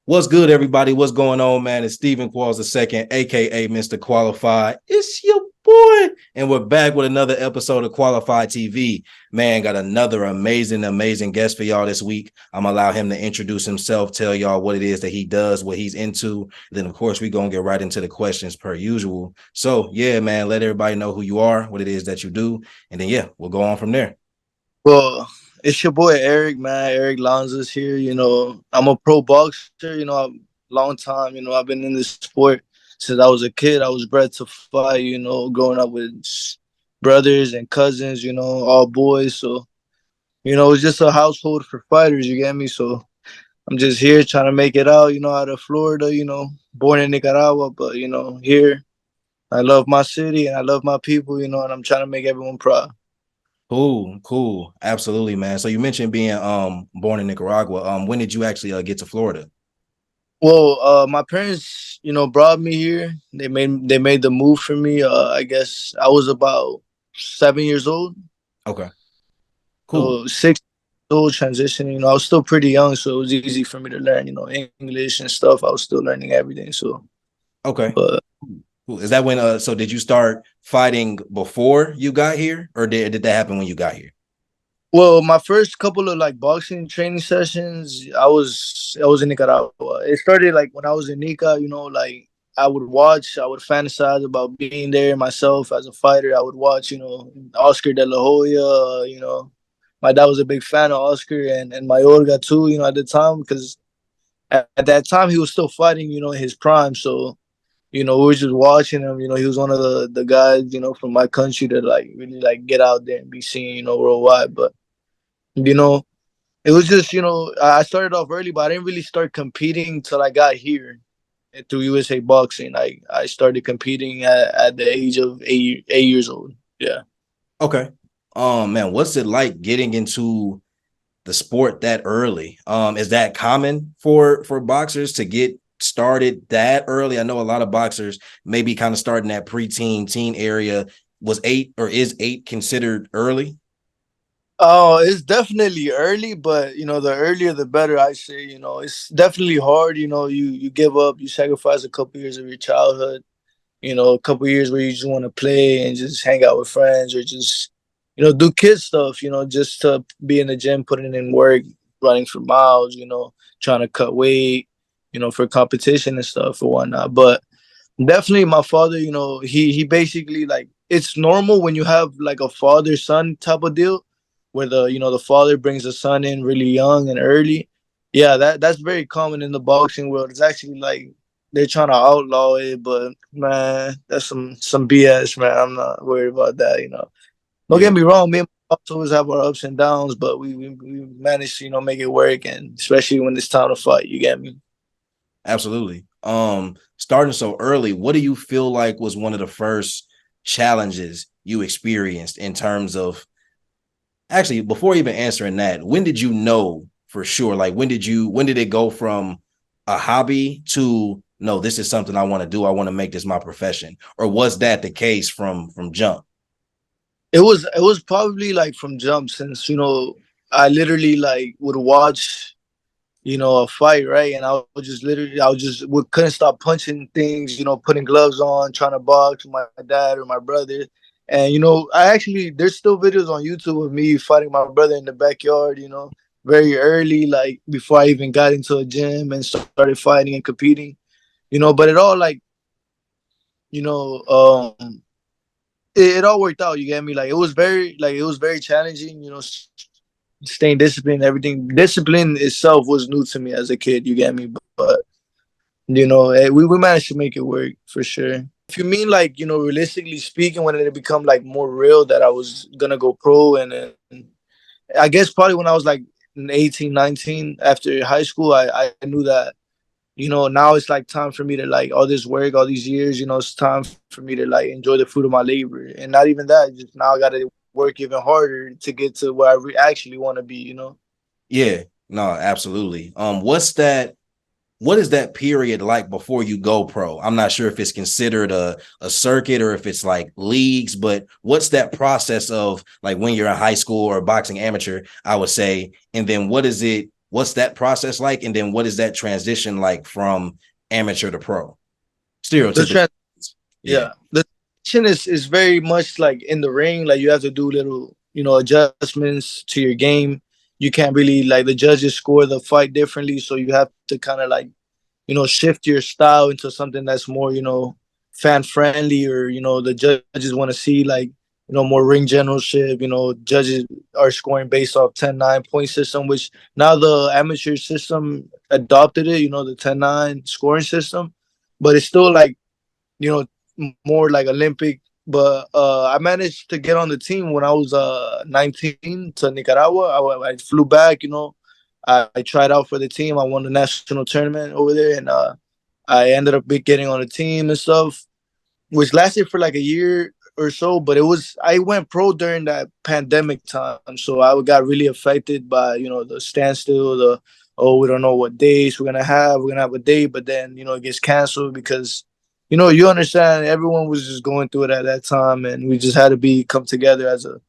What's good, everybody? What's going on, man? It's Stephen Qualls II, aka Mr. Qualified. It's your boy, and we're back with another episode of Qualified TV. Man, got another amazing guest for y'all this week. I'm gonna allow him to introduce himself, tell y'all what it is that he does, what he's into. Then, of course, we're gonna get right into the questions per usual. So, yeah, man, let everybody know who you are, what it is that you do, and then we'll go on from there. Well, it's your boy Eric, man. Erick Lanzas here. I'm a pro boxer. Long time. I've been in this sport since I was a kid. I was bred to fight. Growing up with brothers and cousins. All boys. So it's just a household for fighters. You get me? So I'm just here trying to make it out. Out of Florida. Born in Nicaragua, but here. I love my city and I love my people. And I'm trying to make everyone proud. Cool. Absolutely, man. So you mentioned being born in Nicaragua. When did you actually get to Florida? Well, my parents, brought me here. They made the move for me. I guess I was about 7 years old, Okay, cool. so 6 old transitioning. I was still pretty young, so it was easy for me to learn, English and stuff. I was still learning everything. So, Okay. but Cool. Is that when so did you start fighting before you got here, or did that happen when you got here? well, my first couple of like boxing training sessions, I was in Nicaragua. It started like when I was in Nica. Like I would watch, I would fantasize about being there myself as a fighter. I would watch, Oscar De La Hoya. My dad was a big fan of Oscar and Mayorga too. At the time because at that time he was still fighting. In his prime. So we were just watching him. He was one of the guys. From my country that like really like get out there and be seen. Worldwide, but you know it was just, I started off early, but I didn't really start competing till I got here through USA Boxing. I started competing at the age of 8 years old. Yeah. Okay. Man, what's it like getting into the sport that early? Is that common for boxers to get started that early? I know a lot of boxers maybe kind of starting that preteen, teen area. Was 8 or is 8 considered early? Oh, it's definitely early, but the earlier the better. I say, it's definitely hard. You give up, you sacrifice a couple years of your childhood. A couple years where you just want to play and just hang out with friends or just do kid stuff. Just to be in the gym, putting in work, running for miles. Trying to cut weight. For competition and stuff or whatnot. But definitely, my father. He basically like it's normal when you have like a father son type of deal, where the father brings the son in really young and early. Yeah, that's very common in the boxing world. It's actually like they're trying to outlaw it, but man, that's some BS, man. I'm not worried about that. Don't Yeah, get me wrong, me and my boss always have our ups and downs, but we manage to make it work, and especially when it's time to fight. You get me? absolutely. Starting so early, what do you feel like was one of the first challenges you experienced in terms of actually before even answering that, when did you know for sure? Like when did it go from a hobby to no, this is something I want to do. I want to make this my profession. Or was that the case from jump? It was probably like from jump since I literally like would watch a fight, right? And I couldn't stop punching things, putting gloves on, trying to box with my dad or my brother. And I actually there's still videos on YouTube of me fighting my brother in the backyard, very early, like before I even got into a gym and started fighting and competing, but it all like, you know, it all worked out, you get me? Like it was very challenging, staying disciplined, everything. Discipline itself was new to me as a kid, you get me? But we managed to make it work for sure. If you mean like realistically speaking, when it become like more real that I was gonna go pro, and then I guess probably when I was like 18, 19 after high school, I knew that now it's like time for me to like all this work, all these years, it's time for me to like enjoy the fruit of my labor. And not even that, just now I gotta work even harder to get to where I actually want to be. Yeah, no, absolutely. What is that period like before you go pro? I'm not sure if it's considered a circuit or if it's like leagues, but what's that process of like when you're in high school or boxing amateur, I would say, and then what is it What's that process like? And then what is that transition like from amateur to pro? The Stereotypical. trend, Yeah. yeah, the transition is very much like in the ring. Like you have to do little, adjustments to your game. You can't really like the judges score the fight differently, so you have to kind of like shift your style into something that's more, fan friendly, or the judges want to see like more ring generalship. Judges are scoring based off 10-9 point system, which now the amateur system adopted it. The 10-9 scoring system, but it's still like you know more like Olympic. But I managed to get on the team when I was 19 to Nicaragua. I flew back. I tried out for the team. I won the national tournament over there, and I ended up getting on the team and stuff, which lasted for like a year or so. But I went pro during that pandemic time, so I got really affected by the standstill, the oh, we don't know what days we're gonna have. We're gonna have a date, but then it gets canceled because you understand everyone was just going through it at that time, and we just had to be come together as a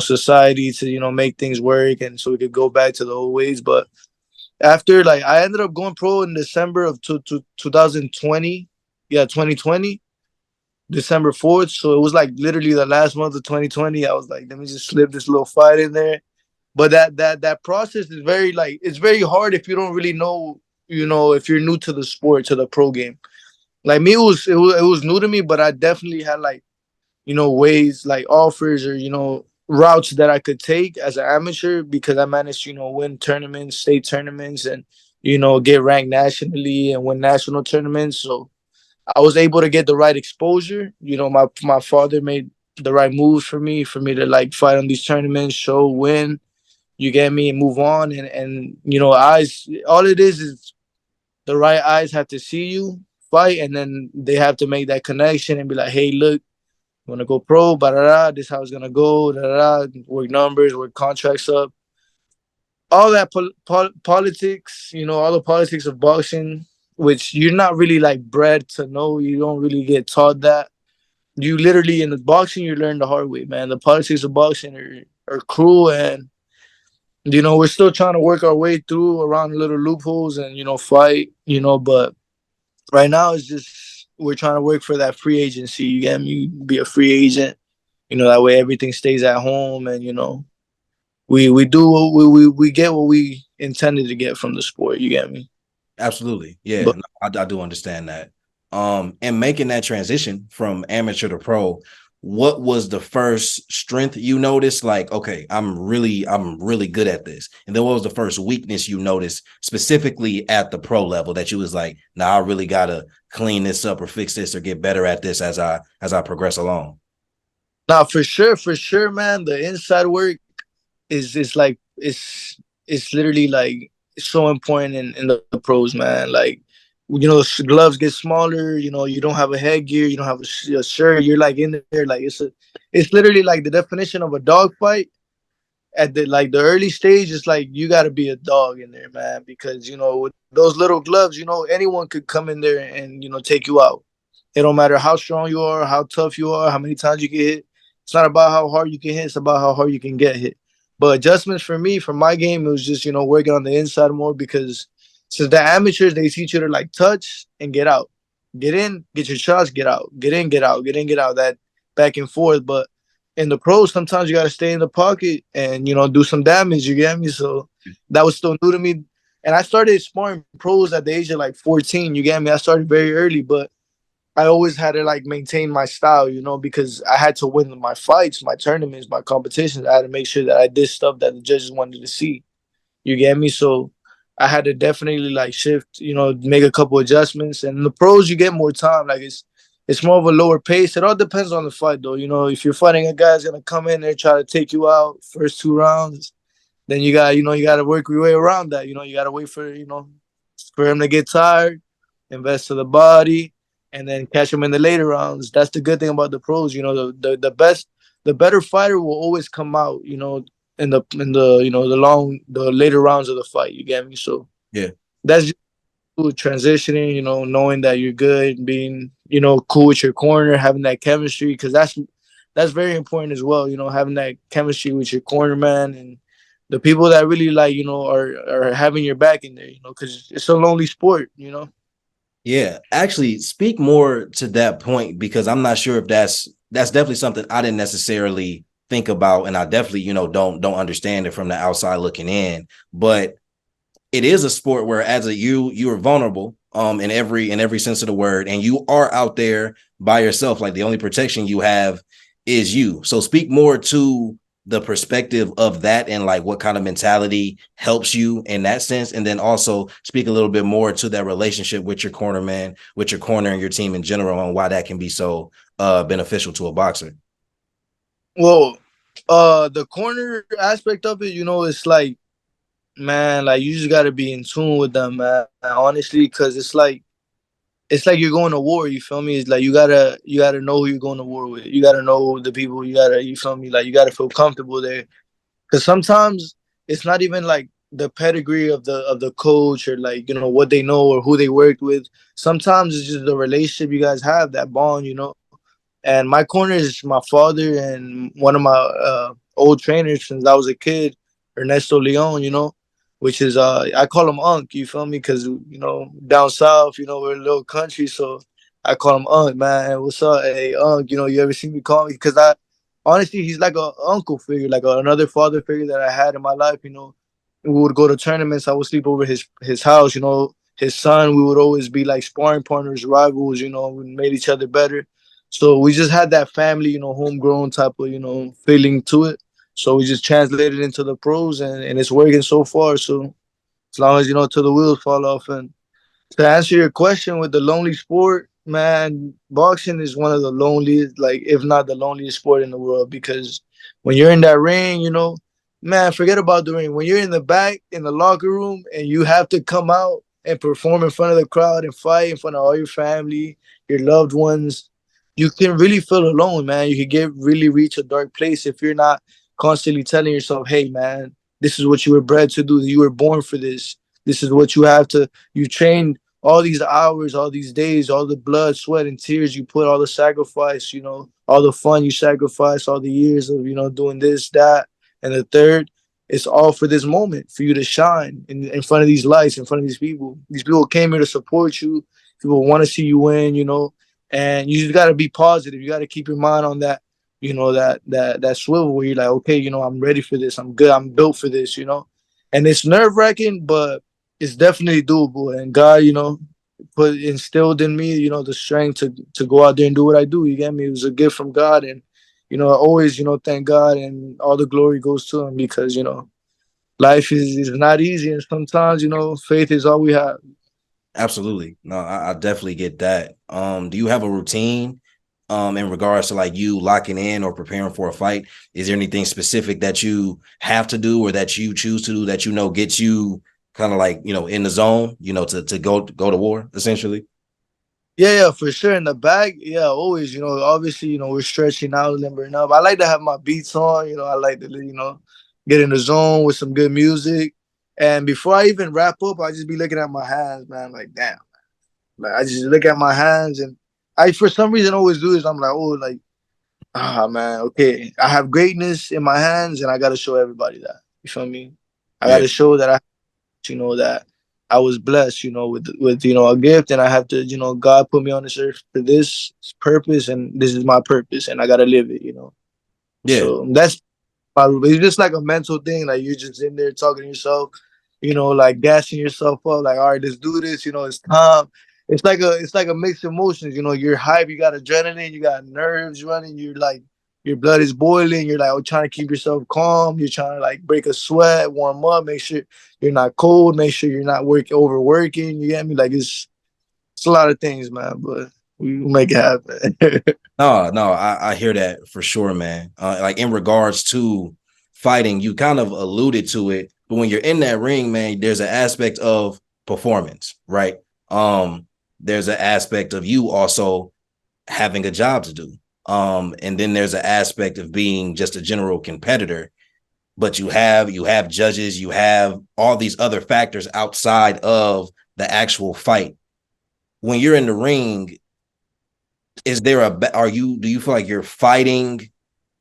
society to make things work, and so we could go back to the old ways. But after, like, I ended up going pro in December of 2020. Yeah, 2020, December 4th. So it was like literally the last month of 2020. I was like, let me just slip this little fight in there. But that process is very, like, it's very hard if you don't really know, if you're new to the sport, to the pro game. Like me, it was new to me, but I definitely had like ways, like offers, or routes that I could take as an amateur, because I managed to win tournaments, state tournaments, and get ranked nationally and win national tournaments. So I was able to get the right exposure. My father made the right moves for me to like fight on these tournaments, show, win. You get me, and move on. And eyes. All it is the right eyes have to see you fight, and then they have to make that connection and be like, hey, look, you want to go pro, this is how it's gonna go, work numbers, work contracts up, all that politics, all the politics of boxing, which you're not really like bred to know. You don't really get taught that. You literally, in the boxing, you learn the hard way, man. The politics of boxing are cruel, and we're still trying to work our way through around little loopholes and fight, but right now it's just we're trying to work for that free agency. You get me? Be a free agent. That way everything stays at home, and we do what we get what we intended to get from the sport. You get me? Absolutely. Yeah, But no, I do understand that. And making that transition from amateur to pro, what was the first strength you noticed? Like, okay, I'm really good at this. And then what was the first weakness you noticed specifically at the pro level that you was like, nah, I really gotta clean this up or fix this or get better at this as I progress along? now, for sure, man, the inside work is like it's literally like so important in the pros, man. Like, gloves get smaller. You don't have a headgear. You don't have a shirt. You're like in there, like it's literally like the definition of a dog fight. At the early stage, it's like you got to be a dog in there, man, because with those little gloves, anyone could come in there and take you out. It don't matter how strong you are, how tough you are, how many times you get hit. It's not about how hard you can hit, it's about how hard you can get hit. But adjustments for me, for my game, it was just working on the inside more, because since the amateurs, they teach you to like touch and get out, get in, get your shots, get out, get in, get out, get in, get out, that back and forth. But in the pros, sometimes you got to stay in the pocket and do some damage. You get me? So that was still new to me, and I started sparring pros at the age of like 14. You get me? I started very early, but I always had to like maintain my style, because I had to win my fights, my tournaments, my competitions. I had to make sure that I did stuff that the judges wanted to see. You get me? So I had to definitely like shift, make a couple adjustments. And in the pros, you get more time. Like it's more of a lower pace. It all depends on the fight, though. If you're fighting a guy that's gonna come in there try to take you out first 2 rounds, then you got to work your way around that. You got to wait for him to get tired, invest to the body, and then catch him in the later rounds. That's the good thing about the pros. The better fighter will always come out. In the the later rounds of the fight. You get me? So Yeah, that's just transitioning. Knowing that you're good, being cool with your corner, having that chemistry, because that's very important as well. Having that chemistry with your corner man, and the people that really like, are having your back in there, because it's a lonely sport. Yeah, actually, speak more to that point because I'm not sure if that's definitely something I didn't necessarily think about, and I definitely don't understand it from the outside looking in. But it is a sport where as a you are vulnerable in every sense of the word, and you are out there by yourself. Like the only protection you have is you. So speak more to the perspective of that and like what kind of mentality helps you in that sense, and then also speak a little bit more to that relationship with your corner man, with your corner and your team in general, and why that can be so beneficial to a boxer. Well, the corner aspect of it, it's like, man, like you just gotta be in tune with them, man. Honestly, because it's like you're going to war. You feel me? It's like you gotta know who you're going to war with. You gotta know the people. You feel me? Like you gotta feel comfortable there. Because sometimes it's not even like the pedigree of the coach, or like what they know or who they worked with. Sometimes it's just the relationship you guys have, that bond. And my corner is my father and one of my old trainers since I was a kid, Ernesto Leon, which is I call him Unc, you feel me? Because down south, we're a little country, so I call him Unc, man. What's up, hey Unc? You ever see me call me? Because I honestly, he's like a uncle figure, like another father figure that I had in my life. We would go to tournaments. I would sleep over his house. His son. We would always be like sparring partners, rivals. We made each other better. So we just had that family, homegrown type of, feeling to it. So we just translated into the pros, and it's working so far. So as long as, till the wheels fall off. And to answer your question with the lonely sport, man, boxing is one of the loneliest, like if not the loneliest sport in the world, because when you're in that ring, man, forget about the ring. When you're in the back in the locker room and you have to come out and perform in front of the crowd and fight in front of all your family, your loved ones, you can really feel alone, man. You can get really reach a dark place if you're not constantly telling yourself, hey, man, this is what you were bred to do. You were born for this. This is what you have to. You trained all these hours, all these days, all the blood, sweat, and tears you put, all the sacrifice, all the fun you sacrifice, all the years of, doing this, that, and the third. It's all for this moment, for you to shine in front of these lights, in front of these people. These people came here to support you. People want to see you win, and you just got to be positive. You got to keep your mind on that, that swivel where you're like, okay, I'm ready for this. I'm good. I'm built for this. And it's nerve wracking, but it's definitely doable. And God, put instilled in me, the strength to go out there and do what I do. You get me? It was a gift from God, and I always, thank God, and all the glory goes to Him, because life is not easy, and sometimes faith is all we have. Absolutely. No, I definitely get that. Do you have a routine in regards to like you locking in or preparing for a fight? Is there anything specific that you have to do or that you choose to do that gets you kind of like, in the zone, to go to war essentially? Yeah, yeah, for sure. In the back, yeah, always, obviously, we're stretching out, limbering up. I like to have my beats on, I like to, get in the zone with some good music. And before I even wrap up, I just be looking at my hands, man. Like, damn. Like, I just look at my hands, and I, for some reason, always do this. I'm like, oh, like, man, okay. I have greatness in my hands, and I got to show everybody that. You feel me? I got Yeah. to show that that I was blessed, with a gift, and I have to, God put me on this earth for this purpose, and this is my purpose, and I gotta live it. Yeah. So that's probably, it's just like a mental thing, like you're just in there talking to yourself, like gassing yourself up, like, all right, let's do this, it's time. It's like a mixed emotions, you're hype, you got adrenaline, you got nerves running, you're like, your blood is boiling, you're like, oh, trying to keep yourself calm, you're trying to like break a sweat, warm up, make sure you're not cold, make sure you're not overworking, you get me? Like, it's a lot of things, man, but we make it happen. No, I hear that for sure, man. Like in regards to fighting, you kind of alluded to it, but when you're in that ring, man, there's an aspect of performance, right? There's an aspect of you also having a job to do. And then there's an aspect of being just a general competitor, but you have judges, you have all these other factors outside of the actual fight. When you're in the ring, is there a are you do you feel like you're fighting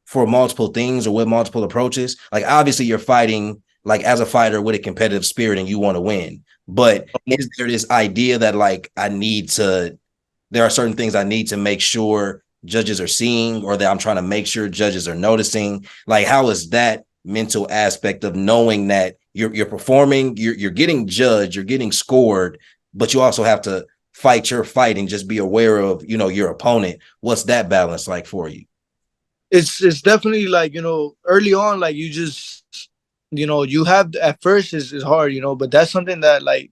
for multiple things or with multiple approaches? Like obviously you're fighting like as a fighter with a competitive spirit and you want to win. But is there this idea that like there are certain things I need to make sure judges are seeing, or that I'm trying to make sure judges are noticing? Like, how is that mental aspect of knowing that you're performing, you're getting judged, you're getting scored, but you also have to fight your fight and just be aware of, your opponent? What's that balance like for you? It's definitely like, early on, like you just, you have at first is hard, but that's something that like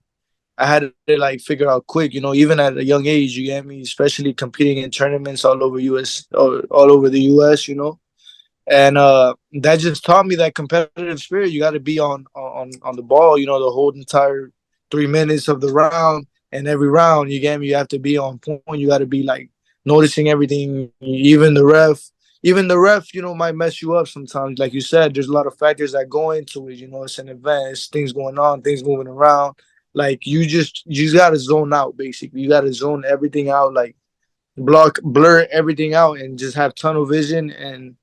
I had to like figure out quick, even at a young age, you get me, especially competing in tournaments all over US, all over the US, and that just taught me that competitive spirit. You got to be on the ball, the whole entire 3 minutes of the round, and every round, you get me, you have to be on point. You got to be like noticing everything, even the ref, might mess you up sometimes. Like you said, there's a lot of factors that go into it. It's an event, it's things going on, things moving around. Like you just gotta zone out. Basically, you gotta zone everything out, like blur everything out, and just have tunnel vision and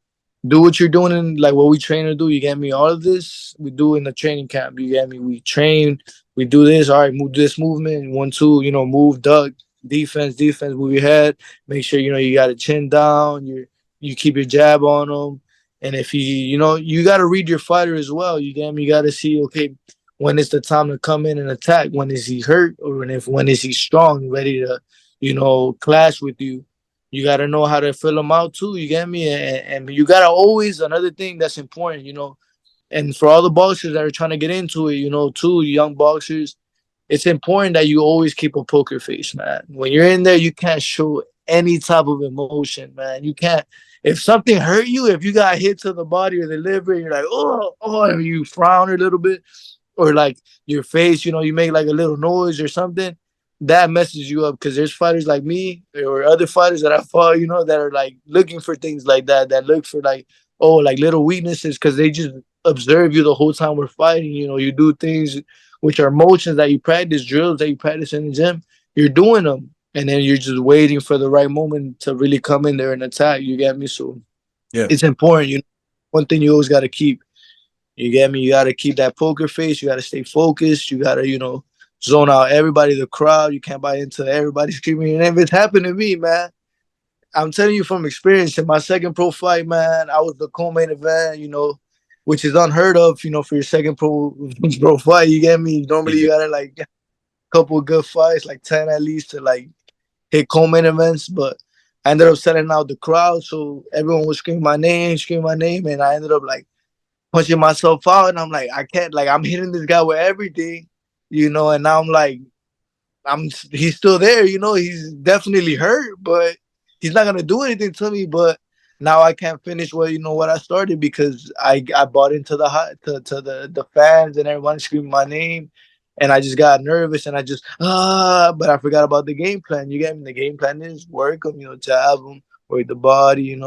do what you're doing, in like what we train to do. You get me? All of this we do in the training camp. You get me? We train, we do this. All right, move this movement. 1, 2, move, duck, defense, move your head. Make sure you got a chin down. You keep your jab on them. And if you got to read your fighter as well. You get me? You got to see, okay, when is the time to come in and attack? When is he hurt, or when is he strong, ready to clash with you? You got to know how to fill them out too. You get me? And you got to always, another thing that's important, and for all the boxers that are trying to get into it, too, young boxers, it's important that you always keep a poker face, man. When you're in there, you can't show any type of emotion, man. You can't. If something hurt you, if you got hit to the body or the liver, you're like, oh, and you frown a little bit, or like your face, you make like a little noise or something, that messes you up. Because there's fighters like me or other fighters that I fought, that are like looking for things like that, that look for like, oh, like little weaknesses, because they just observe you the whole time we're fighting. You do things which are motions that you practice, drills that you practice in the gym. You're doing them, and then you're just waiting for the right moment to really come in there and attack. You get me? So Yeah. it's important. One thing you always got to keep. You get me? You got to keep that poker face. You got to stay focused. You got to, zone out everybody, the crowd. You can't buy into everybody screaming. And if it's happened to me, man, I'm telling you from experience. In my second pro fight, man, I was the co-main event, which is unheard of, for your second pro fight. You get me? Normally, you Yeah. got to like a couple of good fights, like 10 at least, to like hit co-main events. But I ended up selling out the crowd. So everyone was screaming my name. And I ended up like punching myself out, and I'm like, I can't, like, I'm hitting this guy with everything, and now I'm like, he's still there, he's definitely hurt, but he's not gonna do anything to me. But now I can't finish what I started, because I bought into the hot to the fans and everyone screaming my name, and I just got nervous, and I just but I forgot about the game plan. You get me? The game plan is work them, jab them, work the body,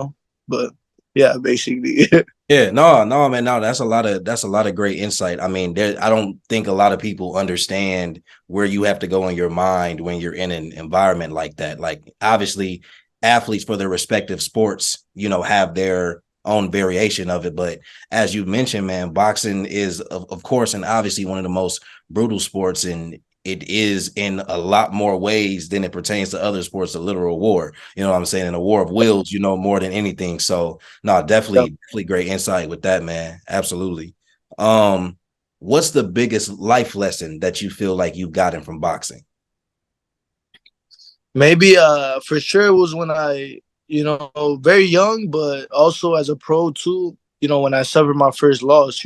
but yeah, basically. Yeah, no, man, no. That's a lot of great insight. I mean, I don't think a lot of people understand where you have to go in your mind when you're in an environment like that. Like, obviously, athletes for their respective sports, have their own variation of it. But as you mentioned, man, boxing is, of course, and obviously one of the most brutal sports, and it is in a lot more ways than it pertains to other sports, a literal war. You know what I'm saying? In a war of wills, more than anything. So no, definitely great insight with that, man. Absolutely. Um, what's the biggest life lesson that you feel like you've gotten from boxing? Maybe for sure it was when I, very young, but also as a pro too, when I suffered my first loss,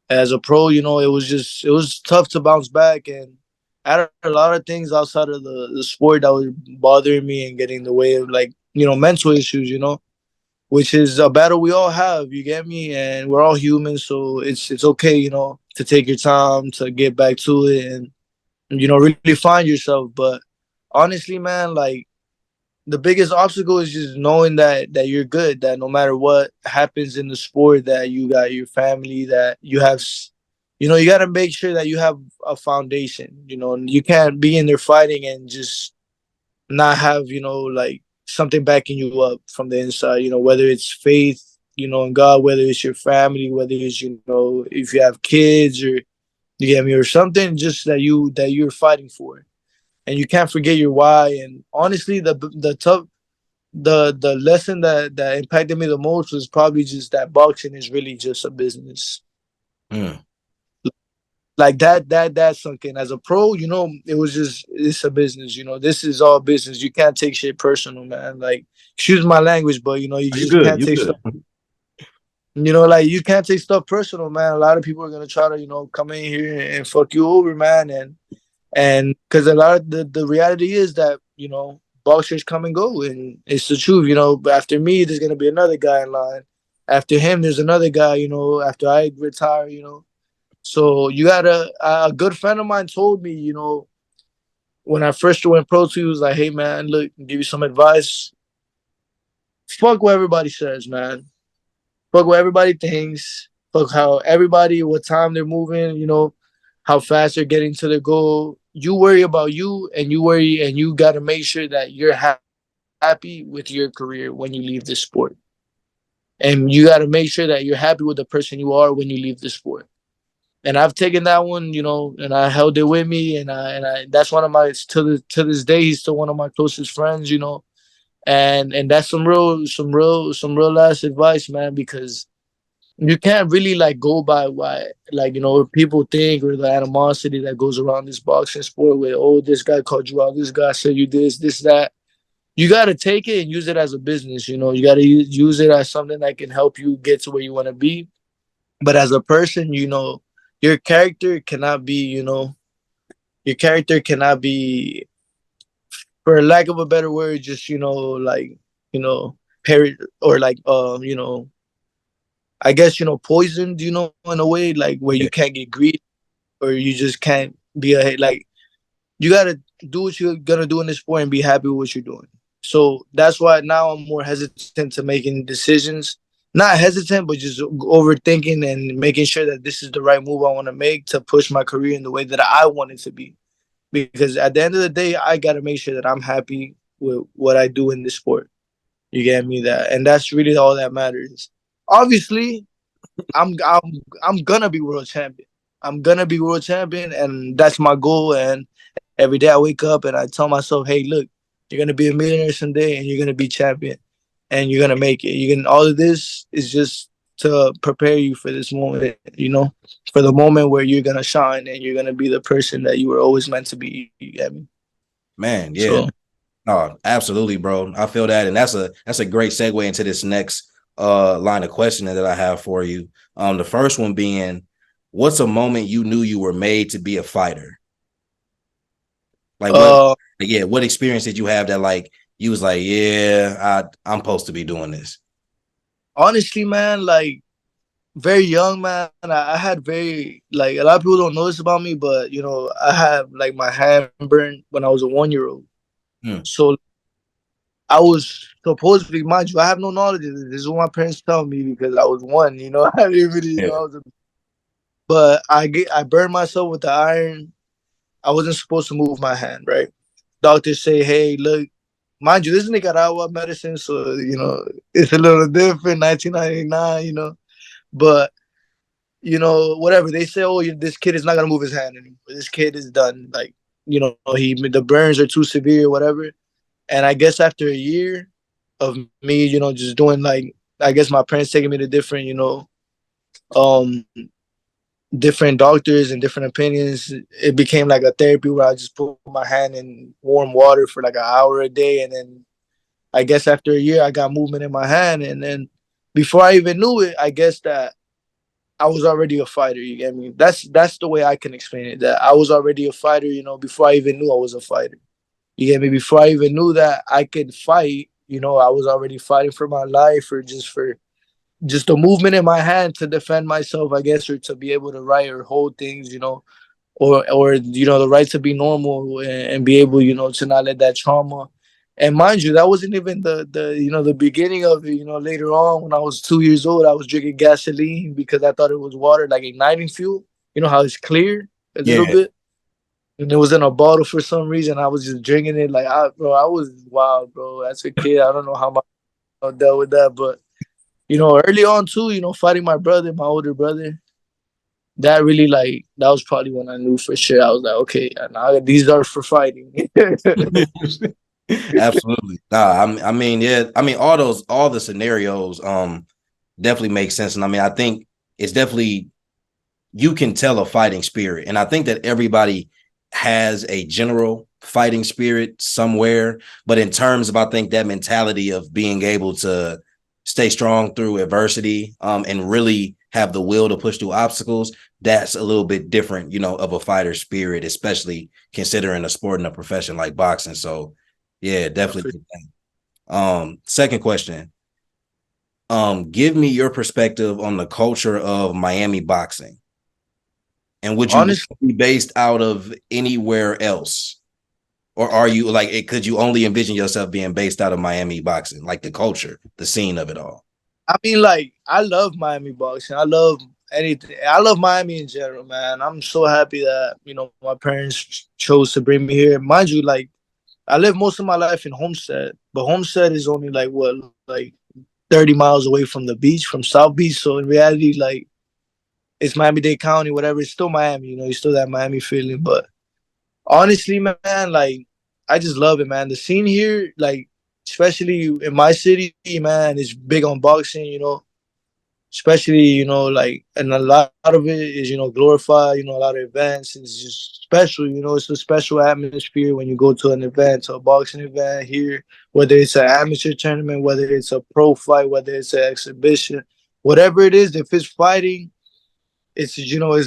as a pro, it was tough to bounce back, and I had a lot of things outside of the sport that was bothering me and getting in the way of, like, mental issues, which is a battle we all have, you get me? And we're all human, so it's okay, to take your time to get back to it, and really find yourself. But honestly, man, like, the biggest obstacle is just knowing that you're good, that no matter what happens in the sport, that you got your family, that you have you got to make sure that you have a foundation. And you can't be in there fighting and just not have, like, something backing you up from the inside, whether it's faith, in God, whether it's your family, whether it's if you have kids or you get me or something, just that you're fighting for, and you can't forget your why. And honestly, the lesson that impacted me the most was probably just that boxing is really just a business. Mm. Like that sunk in. As a pro, it's a business. This is all business. You can't take shit personal, man. Like, excuse my language, but you Are you just good? can't You take good? stuff. Like, you can't take stuff personal, man. A lot of people are gonna try to come in here and fuck you over, man. And because a lot of the reality is that boxers come and go, and it's the truth. But after me, there's gonna be another guy in line. After him, there's another guy. After I retire. So you gotta. A good friend of mine told me, when I first went pro, he was like, "Hey, man, look, give you some advice. Fuck what everybody says, man. Fuck what everybody thinks. Fuck how everybody, what time they're moving. How fast they're getting to their goal. You worry about you, and you gotta make sure that you're happy with your career when you leave this sport, and you gotta make sure that you're happy with the person you are when you leave the sport." And I've taken that one, and I held it with me, and I that's one of my to this day he's still one of my closest friends, and that's some real last advice, man, because you can't really like go by what like people think, or the animosity that goes around this boxing sport with, oh, this guy called you out, this guy said you this that. You got to take it and use it as a business. You got to use it as something that can help you get to where you want to be. But as a person, your character cannot be, your character cannot be, for lack of a better word, just like you know, parrot, or like I guess poisoned, in a way, like where Yeah. you can't get greedy, or you just can't be like, you gotta do what you're gonna do in this sport and be happy with what you're doing. So that's why now I'm more hesitant to making decisions. Not hesitant, but just overthinking and making sure that this is the right move I want to make to push my career in the way that I want it to be. Because at the end of the day, I gotta make sure that I'm happy with what I do in this sport. You get me? That, and that's really all that matters. Obviously, I'm I'm gonna be world champion. I'm gonna be world champion, and that's my goal. And every day I wake up and I tell myself, "Hey, look, you're gonna be a millionaire someday, and you're gonna be champion, and you're gonna make it. You can. All of this is just to prepare you for this moment. For the moment where you're gonna shine and you're gonna be the person that you were always meant to be. You get me? Man, yeah. So, No, absolutely, bro. I feel that. And that's a great segue into this next line of questioning that I have for you. The first one being, what's a moment you knew you were made to be a fighter? Like uh, what experience did you have that like you was like, yeah, I'm supposed to be doing this? honestly, man, like, very young, man. I had very, like, a lot of people don't know this about me, but I have like my hand burned when I was a 1 year old. Hmm. So I was supposedly, mind you, I have no knowledge of this. This is what my parents tell me because I was one. I didn't really, Yeah. I was, but I burned myself with the iron. I wasn't supposed to move my hand, right? Doctors say, hey, look, mind you, this is Nicaragua medicine, so it's a little different. 1999, but whatever they say. Oh, this kid is not gonna move his hand anymore. This kid is done. Like, the burns are too severe, whatever. And I guess after a year of me, just doing, like, I guess my parents taking me to different, um, different doctors and different opinions, it became like a therapy where I just put my hand in warm water for like an hour a day, and then I guess after a year I got movement in my hand, and then before I even knew it, I guess that I was already a fighter. You get me? That's the way I can explain it. That I was already a fighter. Before I even knew I was a fighter. You get me? Before I even knew that I could fight, I was already fighting for my life, or just the movement in my hand to defend myself, I guess, or to be able to write or hold things, or the right to be normal, and be able, to not let that trauma. And mind you, that wasn't even the beginning of it. Later on, when I was 2 years old, I was drinking gasoline because I thought it was water, like igniting fuel. You know how it's clear a little Yeah. bit, and it was in a bottle for some reason. I was just drinking it, like, bro, I was wild, bro. As a kid, I don't know how I dealt with that, but Early on too, fighting my brother, my older brother, that really like that was probably when I knew for sure. I was like, okay, now these are for fighting. Absolutely. Nah, I mean, yeah, I mean, all the scenarios, definitely make sense. And I mean, I think it's definitely you can tell a fighting spirit. And I think that everybody has a general fighting spirit somewhere. But in terms of, I think that mentality of being able to stay strong through adversity, and really have the will to push through obstacles, that's a little bit different, of a fighter spirit, especially considering a sport and a profession like boxing. So yeah, definitely. Second question. Give me your perspective on the culture of Miami boxing. And would you Honestly, be based out of anywhere else? Or are you like it? Could you only envision yourself being based out of Miami boxing, like the culture, the scene of it all? I mean, like I love Miami boxing. I love anything. I love Miami in general, man. I'm so happy that my parents chose to bring me here. Mind you, like I lived most of my life in Homestead, but Homestead is only like what, like 30 miles away from the beach, from South Beach. So in reality, like it's Miami-Dade County, whatever. It's still Miami. You still that Miami feeling. But honestly, man, like I just love it, man. The scene here, like especially in my city, man, is big on boxing. Especially like, and a lot of it is glorified. A lot of events. It's just special. It's a special atmosphere when you go to an event, to a boxing event here, whether it's an amateur tournament, whether it's a pro fight, whether it's an exhibition, whatever it is. If it's fighting, it's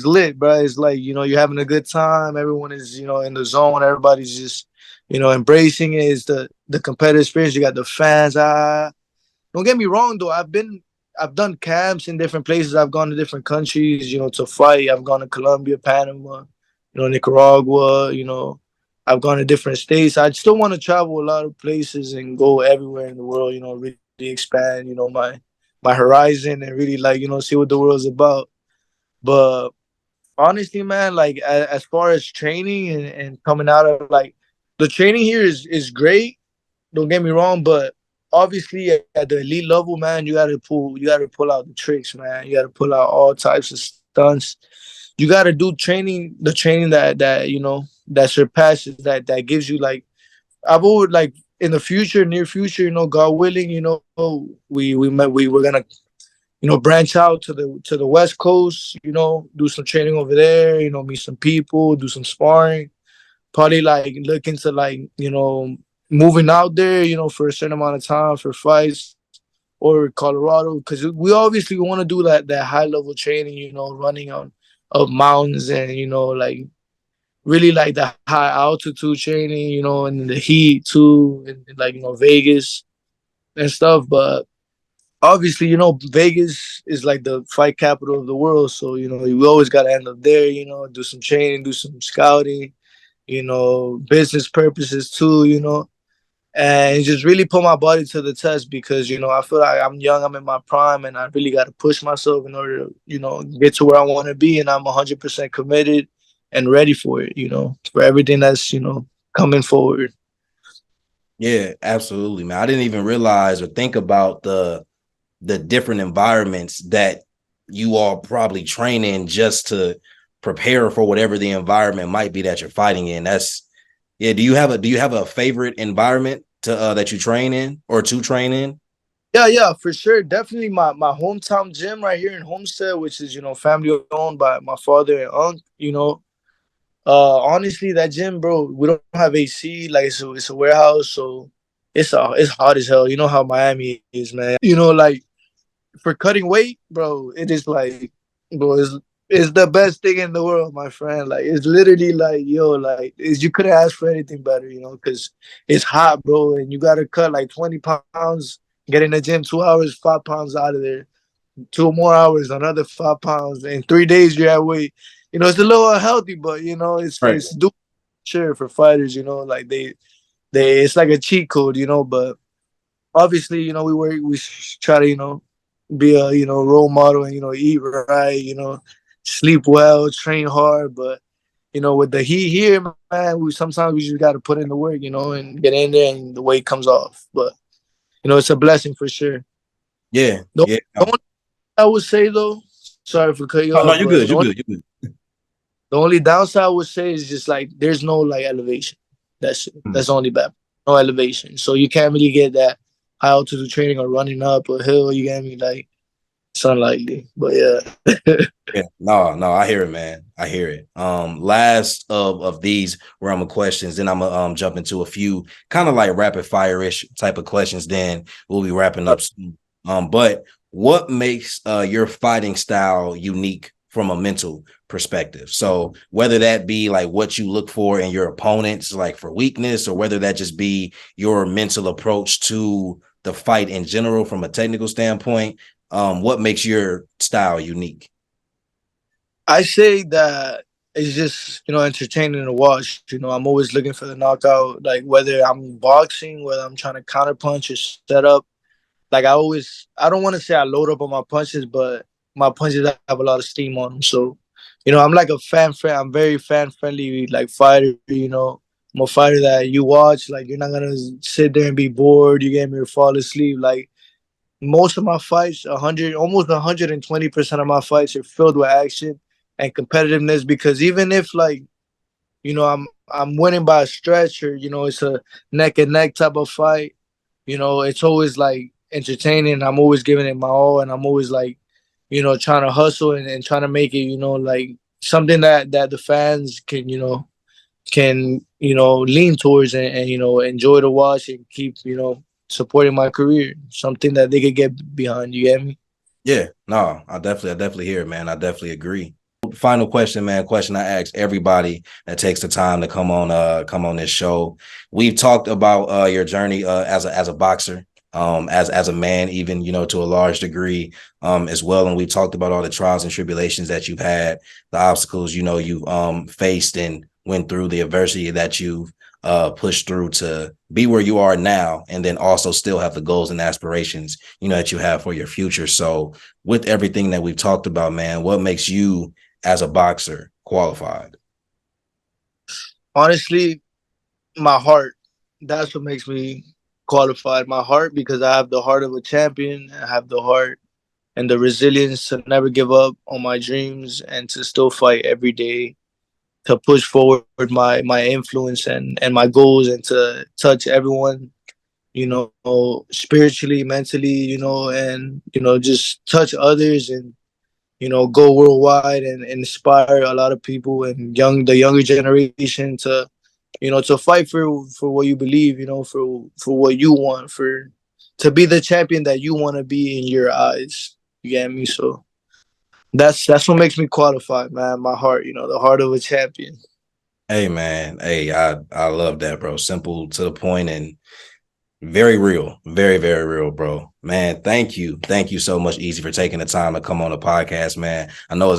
lit, bro. It's like you're having a good time. Everyone is in the zone. Everybody's just embracing it. It's the competitive experience. You got the fans. Don't get me wrong though. I've done camps in different places. I've gone to different countries, to fight. I've gone to Colombia, Panama, Nicaragua. I've gone to different states. I still want to travel a lot of places and go everywhere in the world. Really expand. My horizon and really like see what the world's about. But honestly, man, like as far as training and coming out of like the training here is great. Don't get me wrong, but obviously at the elite level, man, you gotta pull out the tricks, man. You gotta pull out all types of stunts. You gotta do the training that surpasses that gives you like I would like in the future, near future, God willing, we're gonna branch out to the West Coast, do some training over there, meet some people, do some sparring, probably like look into like moving out there, for a certain amount of time for fights or Colorado, because we obviously want to do that high level training, running on of mountains and like really like the high altitude training, and the heat too, and like Vegas and stuff. But obviously, Vegas is like the fight capital of the world. So, we always got to end up there, do some training, do some scouting, business purposes too, and just really put my body to the test because, I feel like I'm young, I'm in my prime, and I really got to push myself in order to, get to where I want to be. And I'm 100% committed and ready for it, for everything that's, coming forward. Yeah, absolutely, man. I didn't even realize or think about the different environments that you all probably train in just to prepare for whatever the environment might be that you're fighting in. That's yeah. Do you have a favorite environment to that you train in or to train in? Yeah, yeah, for sure. Definitely my hometown gym right here in Homestead, which is, family owned by my father and uncle, honestly, that gym, bro, we don't have AC. Like it's a warehouse, so it's hot as hell. You know how Miami is, man. Like for cutting weight, bro, it is like, bro, it's the best thing in the world, my friend. Like it's literally like, yo, like you couldn't ask for anything better, because it's hot, bro, and you gotta cut like 20 pounds. Get in the gym 2 hours, 5 pounds out of there. 2 more hours, another 5 pounds. In 3 days, you're at weight. It's a little unhealthy, but Right. it's do sure for fighters. Like they it's like a cheat code. But obviously, we try to be a role model and eat right. Sleep well, train hard. But with the heat here, man, we just got to put in the work. And get in there, and the weight comes off. But it's a blessing for sure. Yeah, The, yeah. the only I would say though, sorry for cutting you Oh no, off, you're but good. You're good. You're good. the only downside I would say is just like there's no like elevation. That's it. Mm. That's the only bad. No elevation, so you can't really get that high altitude training or running up a hill. You get me? Like it's unlikely. But yeah. Yeah, no, I hear it, man. I hear it. Last of these Realm of questions, then I'm gonna jump into a few kind of like rapid fire-ish type of questions. Then we'll be wrapping up soon. But what makes your fighting style unique from a mental perspective? So whether that be like what you look for in your opponents, like for weakness, or whether that just be your mental approach to the fight in general from a technical standpoint, what makes your style unique? I say that it's just entertaining to watch. I'm always looking for the knockout. Like whether I'm boxing, whether I'm trying to counter punch or set up. Like I don't want to say I load up on my punches, but my punches have a lot of steam on them. So, I'm like a fan friend. I'm very fan friendly, like fighter. I'm a fighter that you watch. Like you're not gonna sit there and be bored. You get me or fall asleep. Like most of my fights, almost 120% of my fights are filled with action and competitiveness. Because even if like I'm winning by a stretch or it's a neck and neck type of fight, it's always like entertaining. I'm always giving it my all, and I'm always like trying to hustle and trying to make it like something that the fans can lean towards and enjoy to watch and keep supporting my career. Something that they could get behind. You get me? Yeah, no, I definitely hear it, man. I definitely agree. Final question, man. Question I ask everybody that takes the time to come on this show. We've talked about your journey as a boxer, as a man, even to a large degree, as well. And we talked about all the trials and tribulations that you've had, the obstacles you've faced and went through, the adversity that you've pushed through to be where you are now, and then also still have the goals and aspirations that you have for your future. So with everything that we've talked about, man, what makes you as a boxer qualified? Honestly, my heart. That's what makes me qualified. My heart, because I have the heart of a champion. I have the heart and the resilience to never give up on my dreams and to still fight every day to push forward my influence and my goals and to touch everyone, spiritually, mentally, and just touch others and go worldwide and inspire a lot of people and the younger generation to fight for what you believe, for what you want, for to be the champion that you want to be in your eyes. You get me? So that's what makes me qualified, man. My heart, the heart of a champion. Hey man, hey, I love that, bro. Simple to the point and very real, very, very real, bro. Man, thank you so much, Eazy, for taking the time to come on the podcast, man. I know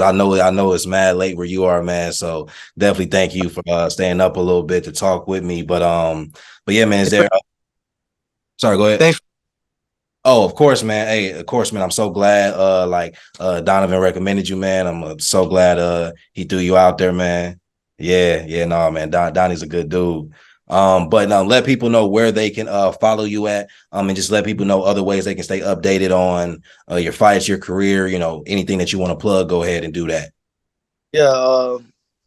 it's mad late where you are, man. So definitely thank you for staying up a little bit to talk with me. But yeah, man, is there? Sorry, go ahead. Thanks. Oh, of course, man. Hey, of course, man. I'm so glad Donovan recommended you, man. I'm so glad he threw you out there, man. Yeah, no, man. Donnie's a good dude. But let people know where they can follow you at. And just let people know other ways they can stay updated on your fights, your career, anything that you want to plug, go ahead and do that. Yeah,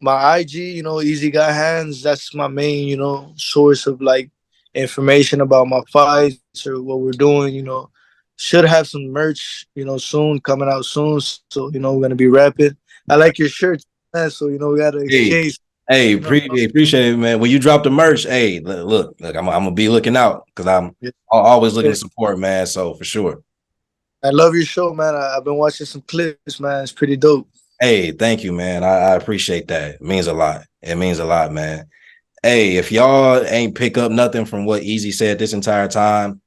my IG, Easy Got Hands. That's my main, source of like information about my fights or what we're doing. Should have some merch, soon coming out soon. So we're gonna be rapping. I like your shirt, man. So we gotta Hey, exchange. hey, You know, appreciate it, man. When you drop the merch, hey, look, I'm gonna be looking out because I'm yeah. always looking to support, man. So for sure. I love your show, man. I've been watching some clips, man. It's pretty dope. Hey, thank you, man. I appreciate that. It means a lot. It means a lot, man. Hey, if y'all ain't pick up nothing from what Eazy said this entire time,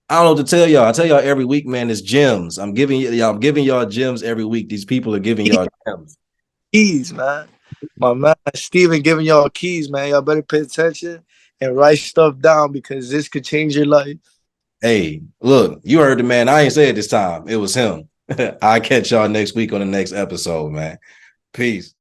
I don't know what to tell y'all. I tell y'all every week, man, it's gems. I'm giving y'all gems every week. These people are giving y'all gems. Keys, man. My man Steven giving y'all keys, man. Y'all better pay attention and write stuff down because this could change your life. Hey, look, you heard the man. I ain't say it this time. It was him. I'll catch y'all next week on the next episode, man. Peace.